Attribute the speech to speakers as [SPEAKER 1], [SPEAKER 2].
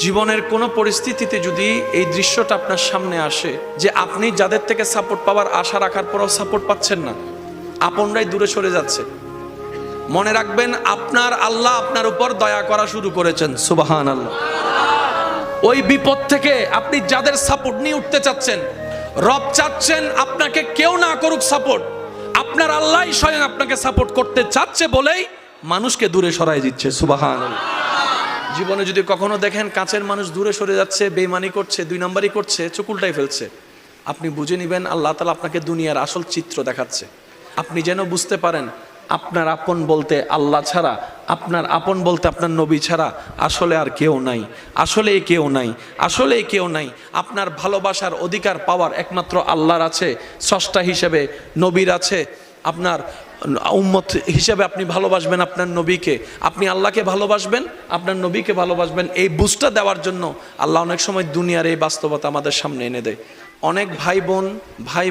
[SPEAKER 1] জীবনের কোনো পরিস্থিতিতে যদি এই দৃশ্যটা আপনার সামনে আসে যে আপনি যাদের থেকে সাপোর্ট পাওয়ার আশা রাখার পরেও সাপোর্ট পাচ্ছেন না, আপনরাই দূরে সরে যাচ্ছে, মনে রাখবেন আপনার আল্লাহ আপনার উপর দয়া করা শুরু করেছেন। সুবহানাল্লাহ। ওই বিপদ থেকে আপনি যাদের সাপোর্ট নিয়ে উঠতে চাচ্ছেন, রব চাচ্ছেন আপনাকে কেউ না করুক সাপোর্ট, আপনার আল্লাহই স্বয়ং আপনাকে সাপোর্ট করতে চাচ্ছে বলেই মানুষকে দূরে সরাই দিচ্ছে। সুবহানাল্লাহ। জীবনে যদি কখনো দেখেন কাছের মানুষ দূরে সরে যাচ্ছে, বেঈমানি করছে, দুই নাম্বারই করছে, চোখ উল্টাই ফেলছে, আপনি বুঝে নেবেন আল্লাহ তাআলা আপনাকে দুনিয়ার আসল চিত্র দেখাচ্ছে। আপনি যেন বুঝতে পারেন আপনার আপন বলতে আল্লাহ ছাড়া, আপনার আপন বলতে আপনার নবী ছাড়া আসলে আর কেউ নাই, আসলে কেউ নাই, আসলে কেউ নাই। আপনার ভালোবাসার অধিকার পাওয়ার একমাত্র আল্লাহর আছে, স্রষ্টা হিসেবে নবীর আছে। আপনার উম্মত হিসেবে আপনি ভালোবাসবেন আপনার নবীকে, আপনি আল্লাহকে ভালোবাসবেন, আপনার নবীকে ভালোবাসবেন। এই বুঝটা দেওয়ার জন্য আল্লাহ অনেক সময় দুনিয়ার এই বাস্তবতা আমাদের সামনে এনে দেয়। অনেক ভাই বোন, ভাই